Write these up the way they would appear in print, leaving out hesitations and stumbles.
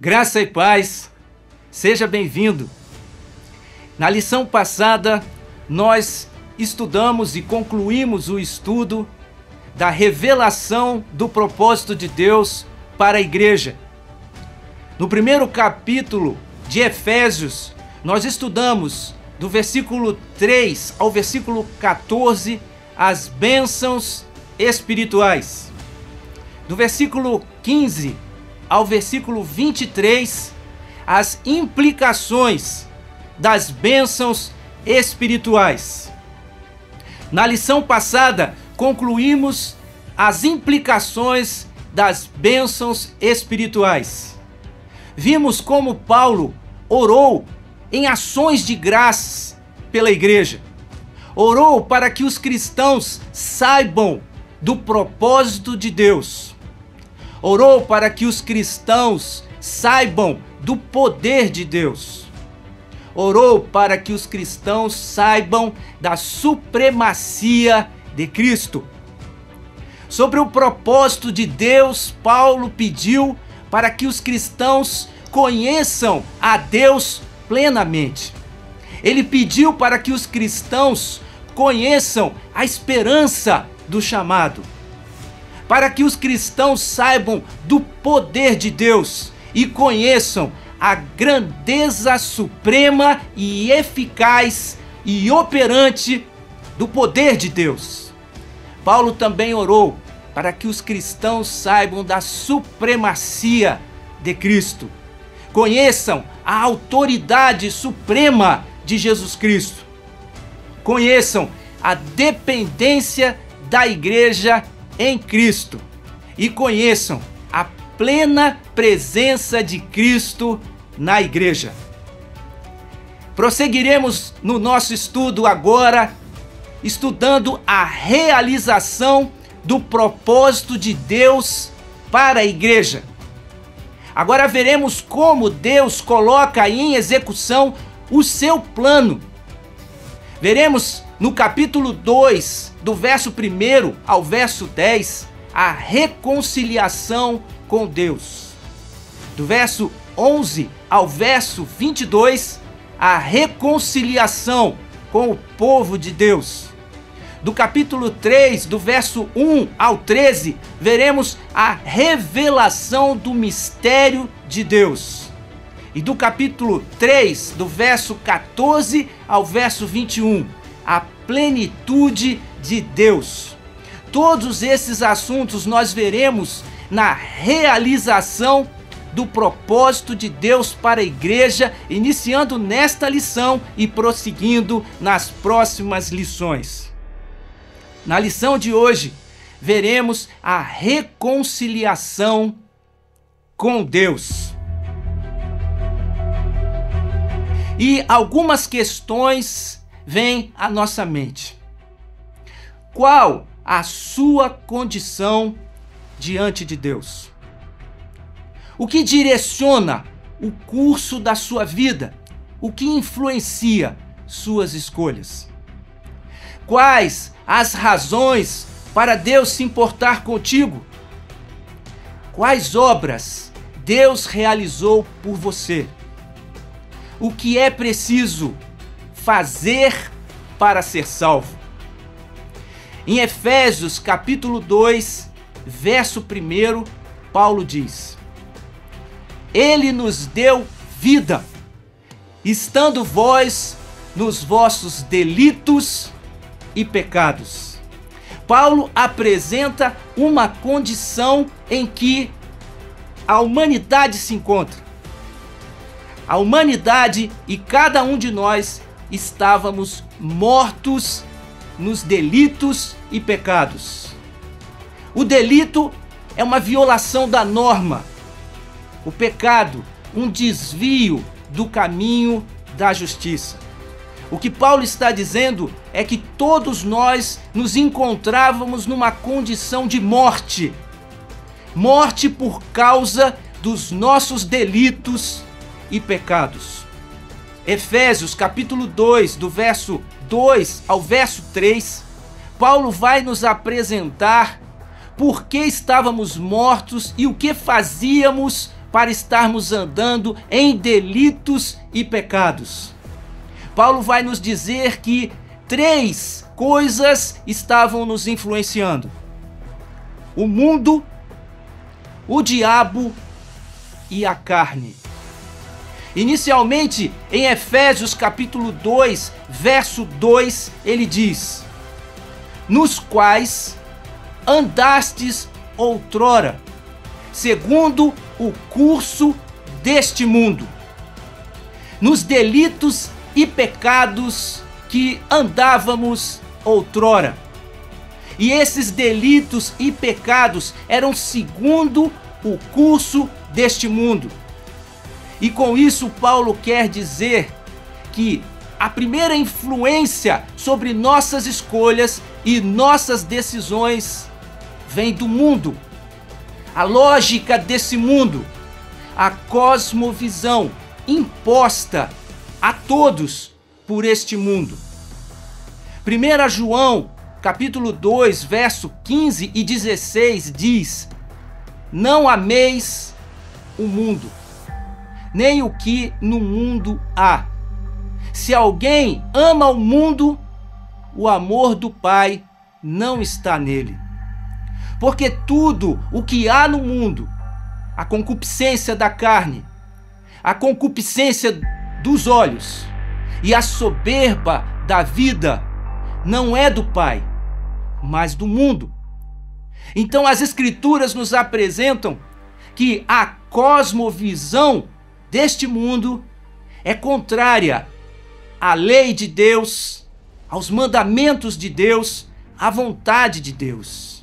Graça e paz, seja bem-vindo. Na lição passada, nós estudamos e concluímos o estudo da revelação do propósito de Deus para a igreja. No primeiro capítulo de Efésios, nós estudamos do versículo 3 ao versículo 14 as bênçãos espirituais. Do versículo 15 ao versículo 23, as implicações das bênçãos espirituais. Na lição passada, concluímos as implicações das bênçãos espirituais. Vimos como Paulo orou em ações de graças pela igreja. Orou para que os cristãos saibam do propósito de Deus. Orou para que os cristãos saibam do poder de Deus. Orou para que os cristãos saibam da supremacia de Cristo. Sobre o propósito de Deus, Paulo pediu para que os cristãos conheçam a Deus plenamente. Ele pediu para que os cristãos conheçam a esperança do chamado, para que os cristãos saibam do poder de Deus e conheçam a grandeza suprema e eficaz e operante do poder de Deus. Paulo também orou para que os cristãos saibam da supremacia de Cristo, conheçam a autoridade suprema de Jesus Cristo, conheçam a dependência da igreja em Cristo e conheçam a plena presença de Cristo na igreja. Prosseguiremos no nosso estudo agora, estudando a realização do propósito de Deus para a igreja. Agora veremos como Deus coloca em execução o seu plano. Veremos no capítulo 2, do verso 1 ao verso 10, a reconciliação com Deus. Do verso 11 ao verso 22, a reconciliação com o povo de Deus. Do capítulo 3, do verso 1 ao 13, veremos a revelação do mistério de Deus. E do capítulo 3, do verso 14 ao verso 21, a plenitude de Deus. Todos esses assuntos nós veremos na realização do propósito de Deus para a igreja, iniciando nesta lição e prosseguindo nas próximas lições. Na lição de hoje, veremos a reconciliação com Deus. E algumas questões vêm à nossa mente. Qual a sua condição diante de Deus? O que direciona o curso da sua vida? O que influencia suas escolhas? Quais as razões para Deus se importar contigo? Quais obras Deus realizou por você? O que é preciso fazer para ser salvo? Em Efésios capítulo 2, verso 1, Paulo diz: Ele nos deu vida, estando vós nos vossos delitos e pecados. Paulo apresenta uma condição em que a humanidade se encontra. A humanidade e cada um de nós estávamos mortos nos delitos e pecados. O delito é uma violação da norma. O pecado, um desvio do caminho da justiça. O que Paulo está dizendo é que todos nós nos encontrávamos numa condição de morte. Morte por causa dos nossos delitos e pecados. Efésios capítulo 2, do verso 2 ao verso 3, Paulo vai nos apresentar por que estávamos mortos e o que fazíamos para estarmos andando em delitos e pecados. Paulo vai nos dizer que 3 coisas estavam nos influenciando: o mundo, o diabo e a carne. Inicialmente, em Efésios capítulo 2, verso 2, ele diz: nos quais andastes outrora, segundo o curso deste mundo, nos delitos e pecados que andávamos outrora. E esses delitos e pecados eram segundo o curso deste mundo. E com isso Paulo quer dizer que a primeira influência sobre nossas escolhas e nossas decisões vem do mundo. A lógica desse mundo, a cosmovisão imposta a todos por este mundo. 1 João, capítulo 2, verso 15 e 16 diz: não ameis o mundo, nem o que no mundo há. Se alguém ama o mundo, o amor do Pai não está nele. Porque tudo o que há no mundo, a concupiscência da carne, a concupiscência dos olhos e a soberba da vida, não é do Pai, mas do mundo. Então as Escrituras nos apresentam que a cosmovisão deste mundo é contrária à lei de Deus, aos mandamentos de Deus, à vontade de Deus.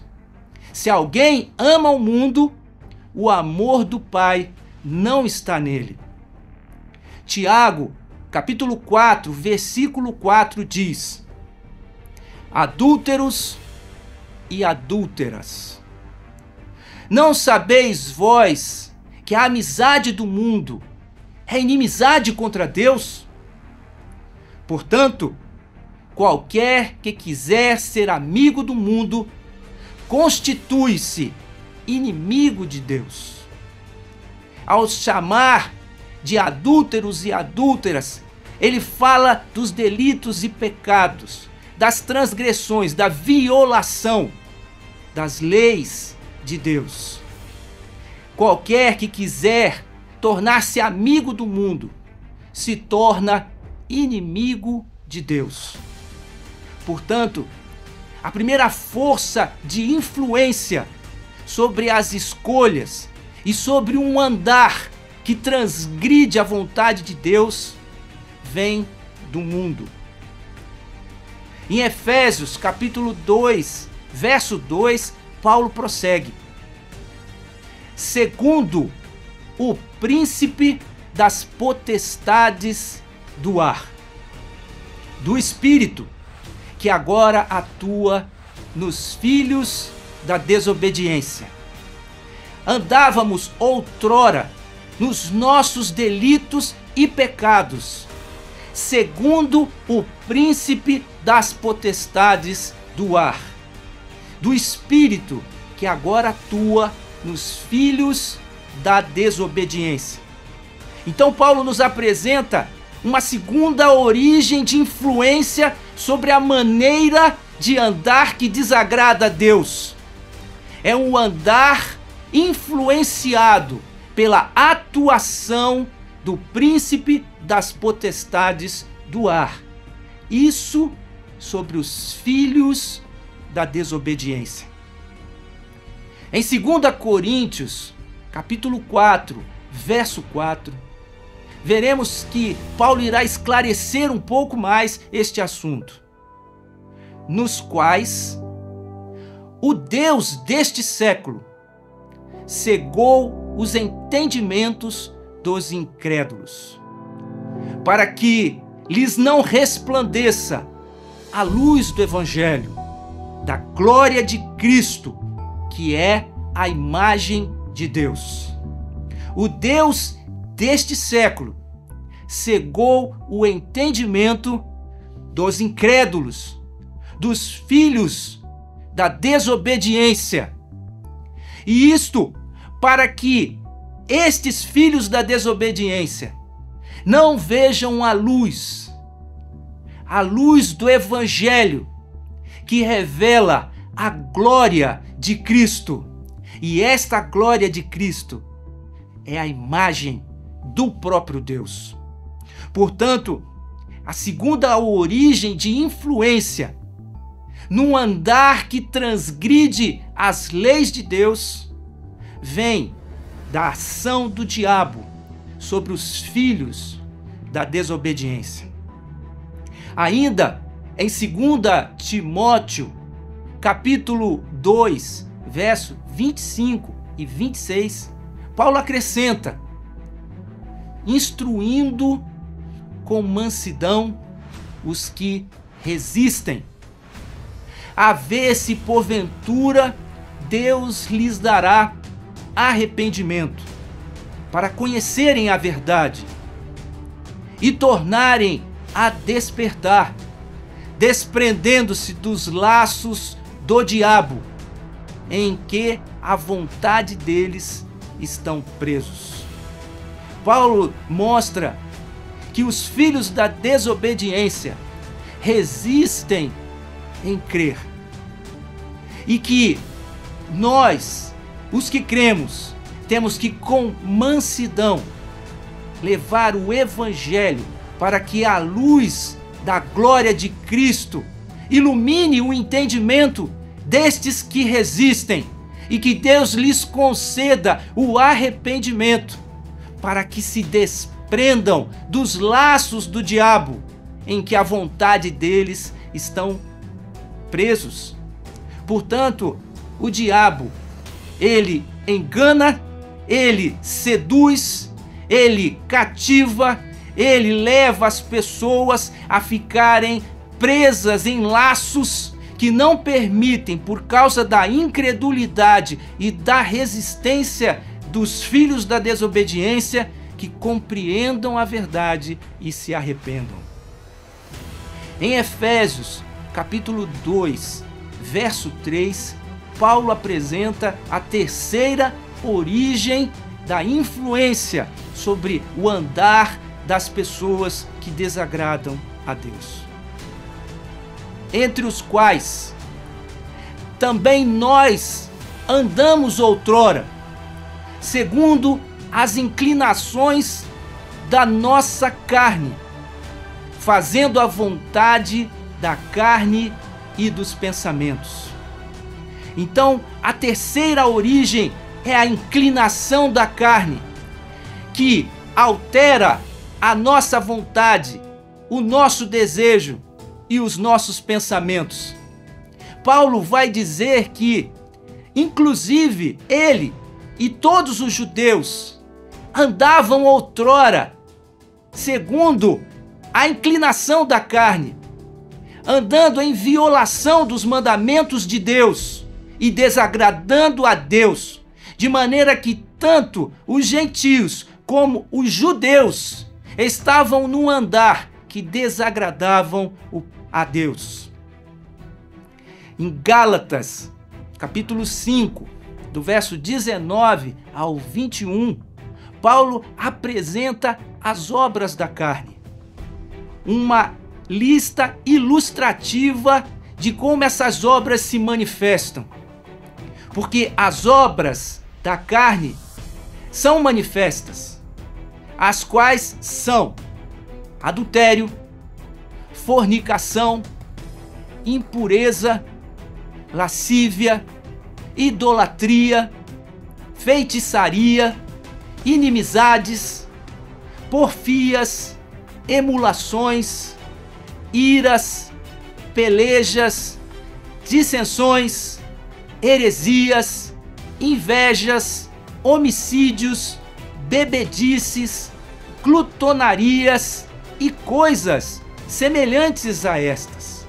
Se alguém ama o mundo, o amor do Pai não está nele. Tiago, capítulo 4, versículo 4 diz: adúlteros e adúlteras, não sabeis vós que a amizade do mundo é inimizade contra Deus? Portanto, qualquer que quiser ser amigo do mundo constitui-se inimigo de Deus. Ao chamar de adúlteros e adúlteras, ele fala dos delitos e pecados, das transgressões, da violação das leis de Deus. Qualquer que quiser tornar-se amigo do mundo se torna inimigo de Deus. Portanto, a primeira força de influência sobre as escolhas e sobre um andar que transgride a vontade de Deus vem do mundo. Em Efésios capítulo 2, verso 2, Paulo prossegue: segundo o príncipe das potestades do ar, do espírito que agora atua nos filhos da desobediência. Andávamos outrora nos nossos delitos e pecados, segundo o príncipe das potestades do ar, do espírito que agora atua nos filhos da desobediência. Então Paulo nos apresenta uma segunda origem de influência sobre a maneira de andar que desagrada a Deus. É um andar influenciado pela atuação do príncipe das potestades do ar. Isso sobre os filhos da desobediência. Em 2 Coríntios, capítulo 4, verso 4, veremos que Paulo irá esclarecer um pouco mais este assunto. Nos quais o Deus deste século cegou os entendimentos dos incrédulos, para que lhes não resplandeça a luz do Evangelho, da glória de Cristo, que é a imagem de Deus. O Deus deste século cegou o entendimento dos incrédulos, dos filhos da desobediência. E isto para que estes filhos da desobediência não vejam a luz do Evangelho, que revela a glória de Cristo. E esta glória de Cristo é a imagem do próprio Deus. Portanto, a segunda origem de influência num andar que transgride as leis de Deus vem da ação do diabo sobre os filhos da desobediência. Ainda em 2 Timóteo, capítulo 2, verso 25 e 26, Paulo acrescenta: instruindo com mansidão os que resistem, a ver se porventura Deus lhes dará arrependimento, para conhecerem a verdade e tornarem a despertar, desprendendo-se dos laços do diabo, em que a vontade deles estão presos. Paulo mostra que os filhos da desobediência resistem em crer, e que nós, os que cremos, temos que com mansidão levar o Evangelho para que a luz da glória de Cristo ilumine o entendimento destes que resistem, e que Deus lhes conceda o arrependimento para que se desprendam dos laços do diabo, em que a vontade deles estão presos. Portanto, o diabo, ele engana, ele seduz, ele cativa, ele leva as pessoas a ficarem presas em laços que não permitem, por causa da incredulidade e da resistência dos filhos da desobediência, que compreendam a verdade e se arrependam. Em Efésios, capítulo 2, verso 3, Paulo apresenta a terceira origem da influência sobre o andar das pessoas que desagradam a Deus, entre os quais também nós andamos outrora, segundo as inclinações da nossa carne, fazendo a vontade da carne e dos pensamentos. Então, a terceira origem é a inclinação da carne, que altera a nossa vontade, o nosso desejo e os nossos pensamentos. Paulo vai dizer que, inclusive, ele e todos os judeus andavam outrora segundo a inclinação da carne, andando em violação dos mandamentos de Deus e desagradando a Deus, de maneira que tanto os gentios como os judeus estavam num andar que desagradavam a Deus. Em Gálatas, capítulo 5, do verso 19 ao 21, Paulo apresenta as obras da carne, uma lista ilustrativa de como essas obras se manifestam, porque as obras da carne são manifestas, as quais são adultério, fornicação, impureza, lascívia, idolatria, feitiçaria, inimizades, porfias, emulações, iras, pelejas, dissensões, heresias, invejas, homicídios, bebedices, glutonarias e coisas semelhantes a estas,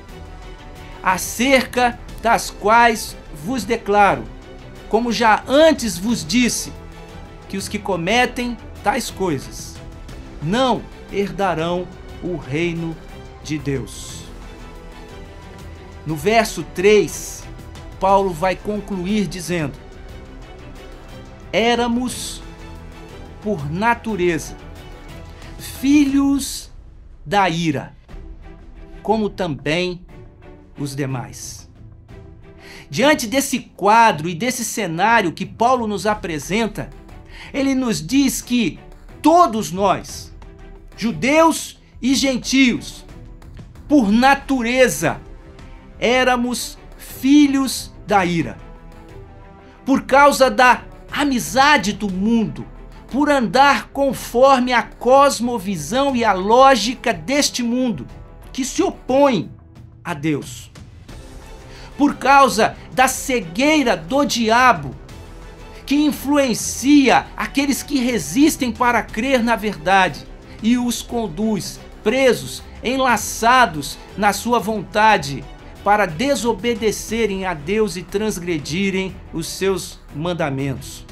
acerca das quais vos declaro, como já antes vos disse, que os que cometem tais coisas não herdarão o reino de Deus. No verso 3, Paulo vai concluir dizendo: éramos por natureza, filhos da ira, como também os demais. Diante desse quadro e desse cenário que Paulo nos apresenta, ele nos diz que todos nós, judeus e gentios, por natureza, éramos filhos da ira. Por causa da amizade do mundo, por andar conforme a cosmovisão e a lógica deste mundo, que se opõe a Deus. Por causa da cegueira do diabo, que influencia aqueles que resistem para crer na verdade e os conduz presos, enlaçados na sua vontade, para desobedecerem a Deus e transgredirem os seus mandamentos.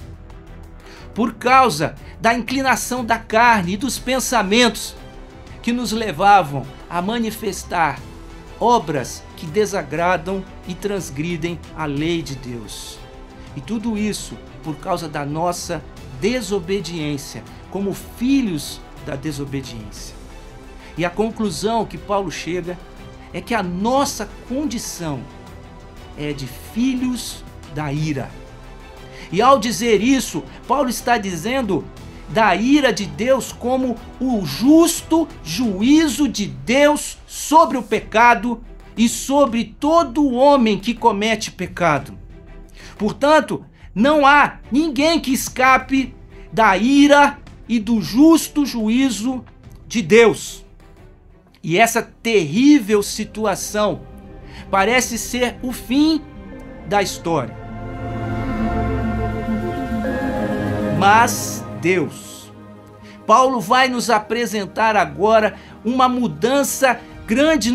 Por causa da inclinação da carne e dos pensamentos que nos levavam a manifestar obras que desagradam e transgridem a lei de Deus. E tudo isso por causa da nossa desobediência, como filhos da desobediência. E a conclusão que Paulo chega é que a nossa condição é de filhos da ira. E ao dizer isso, Paulo está dizendo da ira de Deus como o justo juízo de Deus sobre o pecado e sobre todo homem que comete pecado. Portanto, não há ninguém que escape da ira e do justo juízo de Deus. E essa terrível situação parece ser o fim da história. Mas Deus, Paulo vai nos apresentar agora uma mudança grande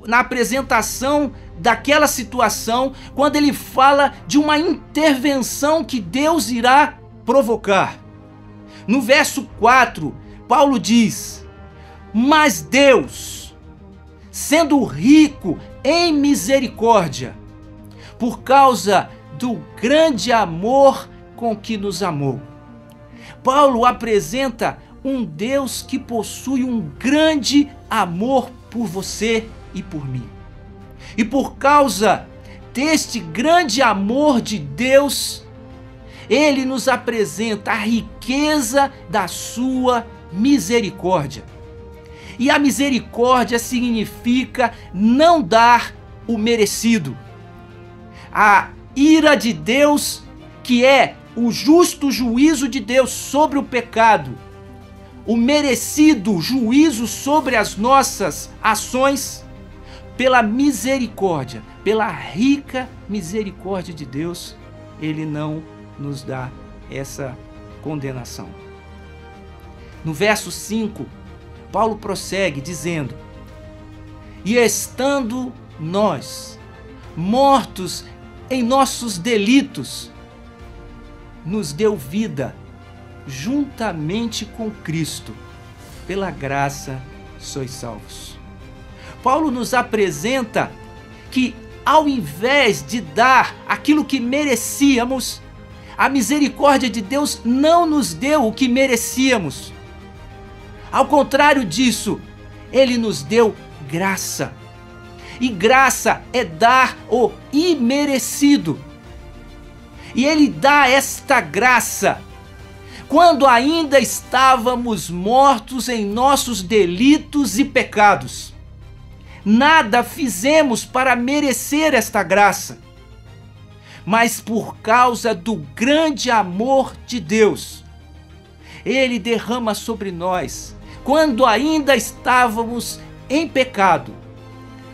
na apresentação daquela situação, quando ele fala de uma intervenção que Deus irá provocar. No verso 4, Paulo diz: mas Deus, sendo rico em misericórdia, por causa do grande amor com que nos amou. Paulo apresenta um Deus que possui um grande amor por você e por mim. E por causa deste grande amor de Deus, ele nos apresenta a riqueza da sua misericórdia. E a misericórdia significa não dar o merecido. A ira de Deus, que é o justo juízo de Deus sobre o pecado, o merecido juízo sobre as nossas ações, pela misericórdia, pela rica misericórdia de Deus, ele não nos dá essa condenação. No verso 5, Paulo prossegue dizendo: e estando nós mortos em nossos delitos, nos deu vida juntamente com Cristo. Pela graça sois salvos. Paulo nos apresenta que, ao invés de dar aquilo que merecíamos, a misericórdia de Deus não nos deu o que merecíamos. Ao contrário disso, ele nos deu graça. E graça é dar o imerecido. E ele dá esta graça quando ainda estávamos mortos em nossos delitos e pecados. Nada fizemos para merecer esta graça, mas por causa do grande amor de Deus, ele derrama sobre nós, quando ainda estávamos em pecado,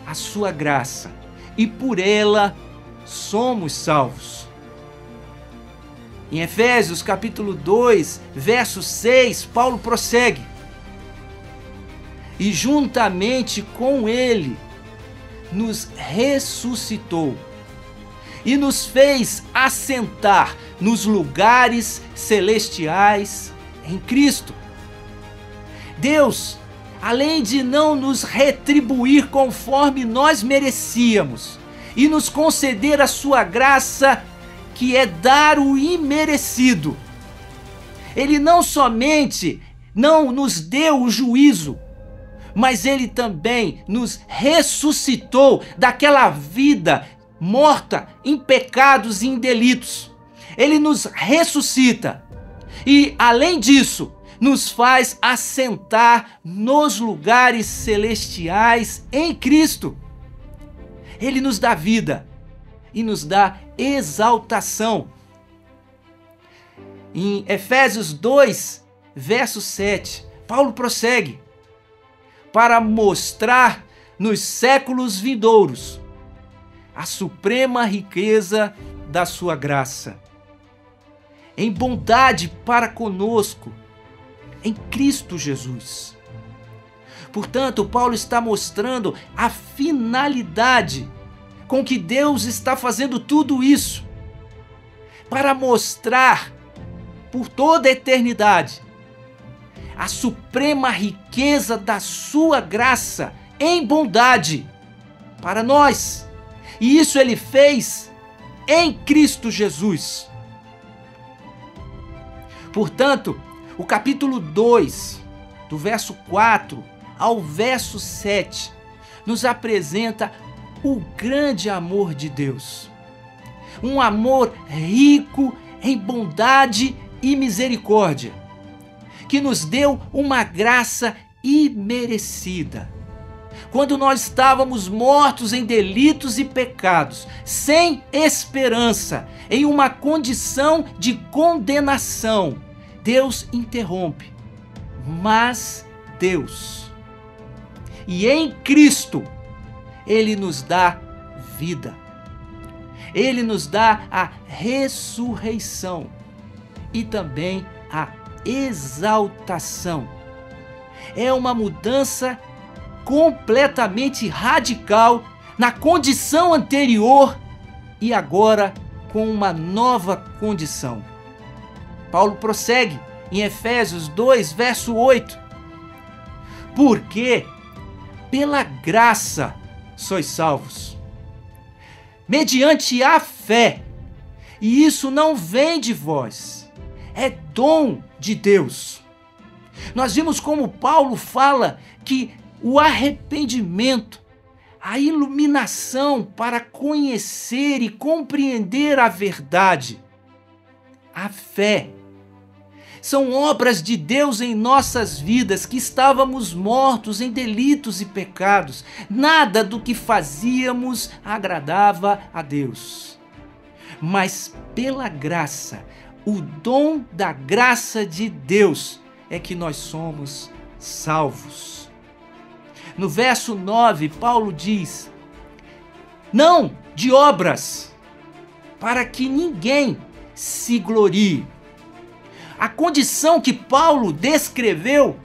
a sua graça, e por ela somos salvos. Em Efésios capítulo 2, verso 6, Paulo prossegue: e juntamente com ele nos ressuscitou e nos fez assentar nos lugares celestiais em Cristo. Deus, além de não nos retribuir conforme nós merecíamos e nos conceder a sua graça, que é dar o imerecido, Ele não somente não nos deu o juízo, mas Ele também nos ressuscitou daquela vida morta em pecados e em delitos. Ele nos ressuscita e, além disso, nos faz assentar nos lugares celestiais em Cristo. Ele nos dá vida e nos dá exaltação. Em Efésios 2, verso 7, Paulo prossegue: para mostrar nos séculos vindouros a suprema riqueza da sua graça, em bondade para conosco, em Cristo Jesus. Portanto, Paulo está mostrando a finalidade com que Deus está fazendo tudo isso, para mostrar por toda a eternidade a suprema riqueza da sua graça em bondade para nós. E isso ele fez em Cristo Jesus. Portanto, o capítulo 2, do verso 4 ao verso 7, nos apresenta o grande amor de Deus. Um amor rico em bondade e misericórdia, que nos deu uma graça imerecida. Quando nós estávamos mortos em delitos e pecados, sem esperança, em uma condição de condenação, Deus interrompe. Mas Deus, e em Cristo, Ele nos dá vida. Ele nos dá a ressurreição e também a exaltação. É uma mudança completamente radical na condição anterior e agora com uma nova condição. Paulo prossegue em Efésios 2, verso 8. Porque pela graça sois salvos, mediante a fé, e isso não vem de vós, é dom de Deus. Nós vimos como Paulo fala que o arrependimento, a iluminação para conhecer e compreender a verdade, a fé, são obras de Deus em nossas vidas, que estávamos mortos em delitos e pecados. Nada do que fazíamos agradava a Deus. Mas pela graça, o dom da graça de Deus é que nós somos salvos. No verso 9, Paulo diz: não de obras, para que ninguém se glorie. A condição que Paulo descreveu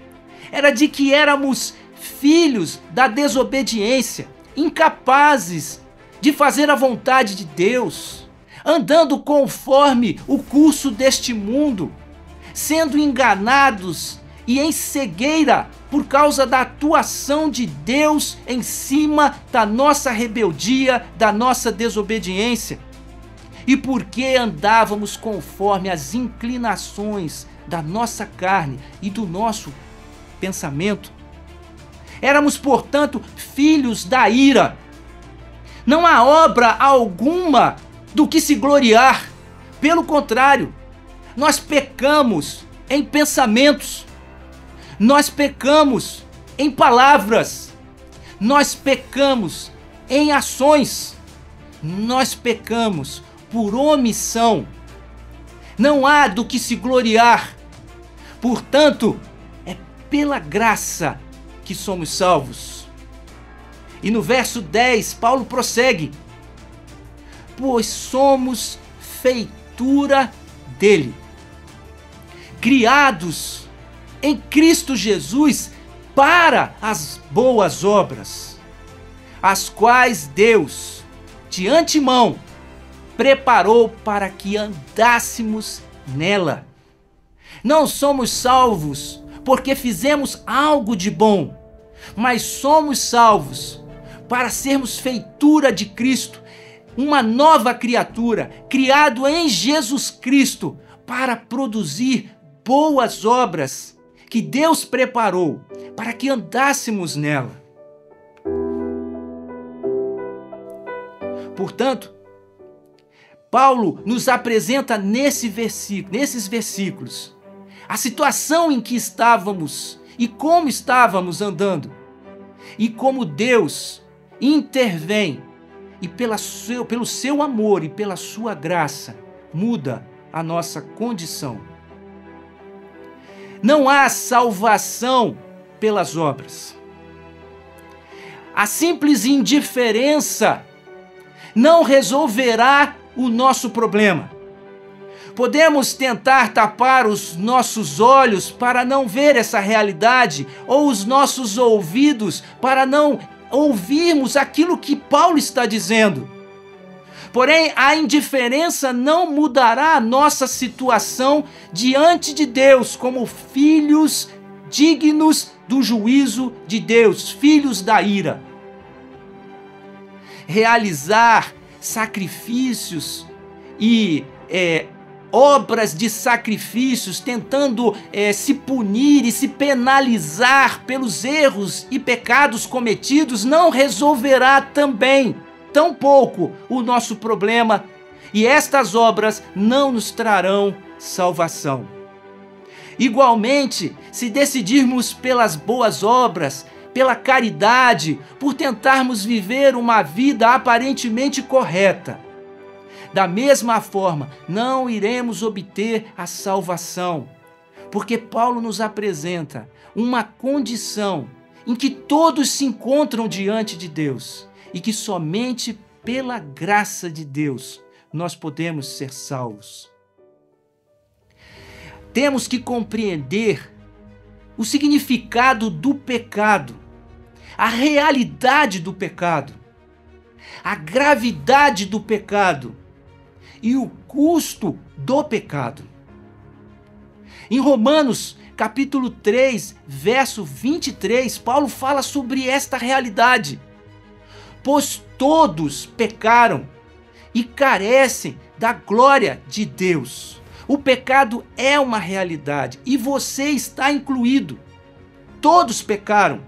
era de que éramos filhos da desobediência, incapazes de fazer a vontade de Deus, andando conforme o curso deste mundo, sendo enganados e em cegueira por causa da atuação de Deus em cima da nossa rebeldia, da nossa desobediência. E porque andávamos conforme as inclinações da nossa carne e do nosso pensamento. Éramos, portanto, filhos da ira. Não há obra alguma do que se gloriar. Pelo contrário, nós pecamos em pensamentos, nós pecamos em palavras, nós pecamos em ações, nós pecamos por omissão. Não há do que se gloriar. Portanto, é pela graça que somos salvos. E no verso 10, Paulo prossegue: pois somos feitura dele, criados em Cristo Jesus para as boas obras, as quais Deus, de antemão, preparou para que andássemos nela. Não somos salvos porque fizemos algo de bom, mas somos salvos para sermos feitura de Cristo, uma nova criatura, criado em Jesus Cristo para produzir boas obras que Deus preparou para que andássemos nela. Portanto, Paulo nos apresenta nesses versículos a situação em que estávamos e como estávamos andando, e como Deus intervém e pelo seu amor e pela sua graça muda a nossa condição. Não há salvação pelas obras. A simples indiferença não resolverá o nosso problema. Podemos tentar tapar os nossos olhos para não ver essa realidade, ou os nossos ouvidos para não ouvirmos aquilo que Paulo está dizendo. Porém, a indiferença não mudará a nossa situação diante de Deus como filhos dignos do juízo de Deus, filhos da ira. Realizar sacrifícios e obras de sacrifícios, tentando se punir e se penalizar pelos erros e pecados cometidos, não resolverá também, tampouco, o nosso problema, e estas obras não nos trarão salvação. Igualmente, se decidirmos pelas boas obras, pela caridade, por tentarmos viver uma vida aparentemente correta, da mesma forma, não iremos obter a salvação, porque Paulo nos apresenta uma condição em que todos se encontram diante de Deus e que somente pela graça de Deus nós podemos ser salvos. Temos que compreender o significado do pecado, a realidade do pecado, a gravidade do pecado e o custo do pecado. Em Romanos, capítulo 3, verso 23, Paulo fala sobre esta realidade. Pois todos pecaram e carecem da glória de Deus. O pecado é uma realidade e você está incluído. Todos pecaram.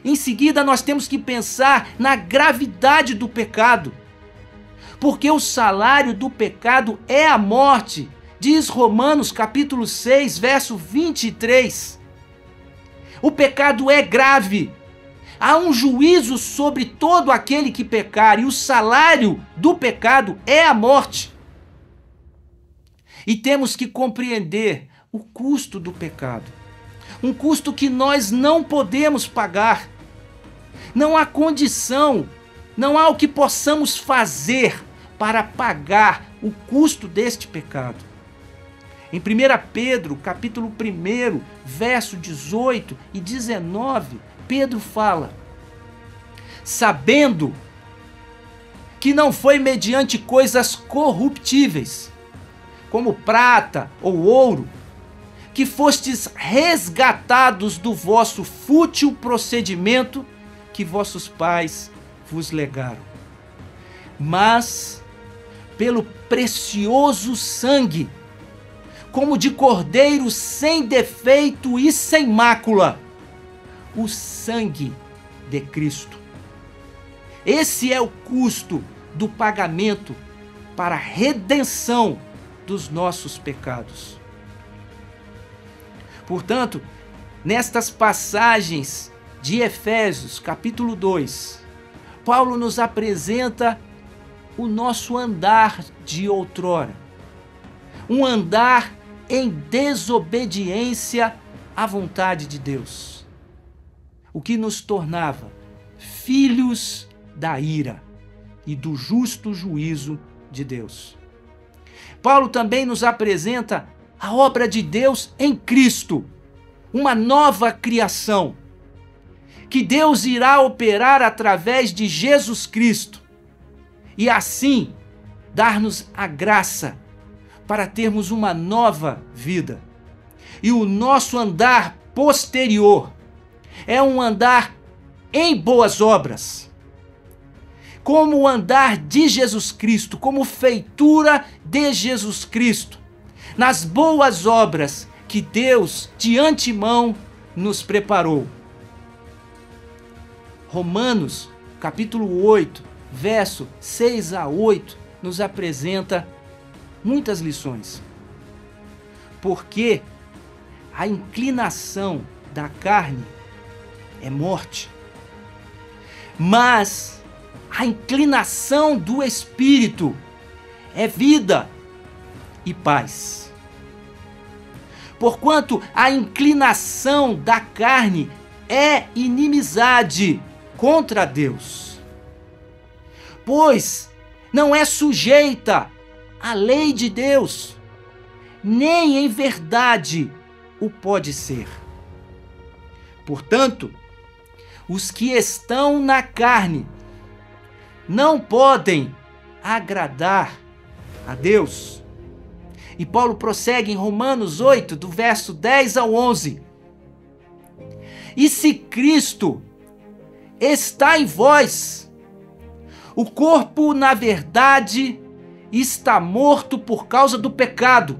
Em seguida, nós temos que pensar na gravidade do pecado. Porque o salário do pecado é a morte, diz Romanos capítulo 6, verso 23. O pecado é grave. Há um juízo sobre todo aquele que pecar, e o salário do pecado é a morte. E temos que compreender o custo do pecado. Um custo que nós não podemos pagar. Não há condição, não há o que possamos fazer para pagar o custo deste pecado. Em 1 Pedro, capítulo 1, verso 18 e 19, Pedro fala: sabendo que não foi mediante coisas corruptíveis, como prata ou ouro, que fostes resgatados do vosso fútil procedimento que vossos pais vos legaram, mas pelo precioso sangue, como de cordeiro sem defeito e sem mácula, o sangue de Cristo. Esse é o custo do pagamento para a redenção dos nossos pecados. Portanto, nestas passagens de Efésios, capítulo 2, Paulo nos apresenta o nosso andar de outrora. Um andar em desobediência à vontade de Deus, o que nos tornava filhos da ira e do justo juízo de Deus. Paulo também nos apresenta a obra de Deus em Cristo, uma nova criação, que Deus irá operar através de Jesus Cristo, e assim dar-nos a graça para termos uma nova vida. E o nosso andar posterior é um andar em boas obras, como o andar de Jesus Cristo, como feitura de Jesus Cristo, nas boas obras que Deus de antemão nos preparou. Romanos, capítulo 8, verso 6 a 8, nos apresenta muitas lições. Porque a inclinação da carne é morte, mas a inclinação do Espírito é vida e paz. Porquanto a inclinação da carne é inimizade contra Deus, pois não é sujeita à lei de Deus, nem em verdade o pode ser. Portanto, os que estão na carne não podem agradar a Deus. E Paulo prossegue em Romanos 8, do verso 10 ao 11. E se Cristo está em vós, o corpo, na verdade, está morto por causa do pecado,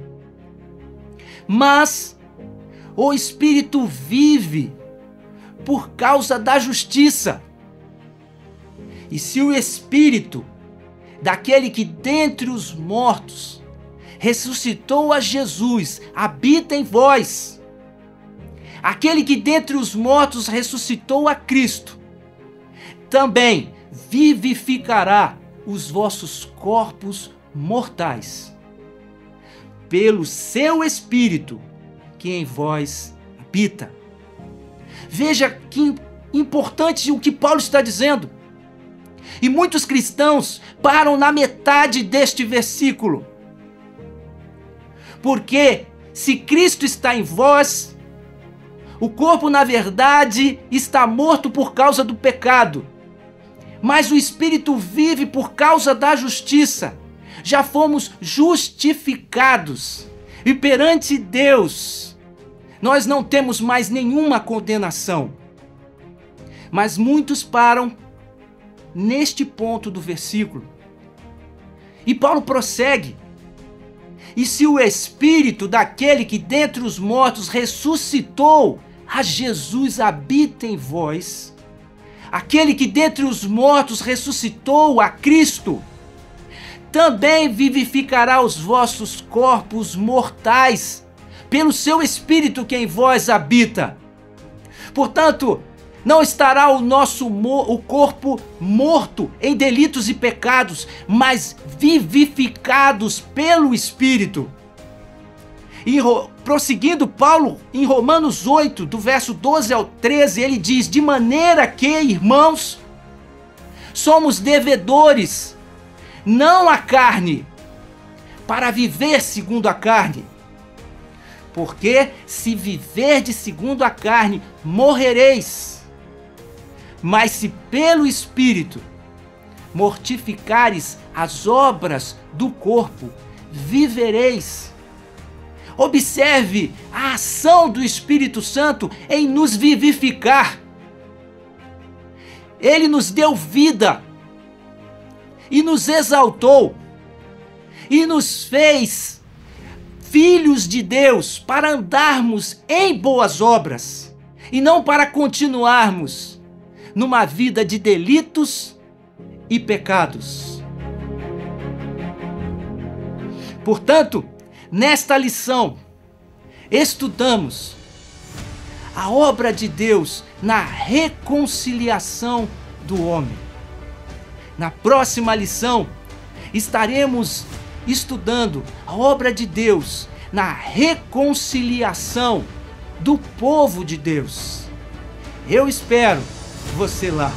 mas o Espírito vive por causa da justiça. E se o Espírito daquele que dentre os mortos ressuscitou a Jesus habita em vós, aquele que dentre os mortos ressuscitou a Cristo, também vivificará os vossos corpos mortais, pelo seu Espírito que em vós habita. Veja que importante o que Paulo está dizendo. E muitos cristãos param na metade deste versículo. Porque se Cristo está em vós, o corpo na verdade está morto por causa do pecado, mas o Espírito vive por causa da justiça. Já fomos justificados e perante Deus nós não temos mais nenhuma condenação. Mas muitos param neste ponto do versículo. E Paulo prossegue. E se o Espírito daquele que dentre os mortos ressuscitou a Jesus habita em vós, aquele que dentre os mortos ressuscitou a Cristo, também vivificará os vossos corpos mortais, pelo seu Espírito que em vós habita. Portanto, não estará o corpo morto em delitos e pecados, mas vivificados pelo Espírito. E prosseguindo Paulo, em Romanos 8, do verso 12 ao 13, ele diz: de maneira que, irmãos, somos devedores, não à carne, para viver segundo a carne. Porque se viverdes segundo a carne, morrereis. Mas se pelo Espírito mortificares as obras do corpo, vivereis. Observe a ação do Espírito Santo em nos vivificar. Ele nos deu vida e nos exaltou e nos fez filhos de Deus para andarmos em boas obras e não para continuarmos numa vida de delitos e pecados. Portanto, nesta lição, estudamos a obra de Deus na reconciliação do homem. Na próxima lição, estaremos estudando a obra de Deus na reconciliação do povo de Deus. Eu espero você lá.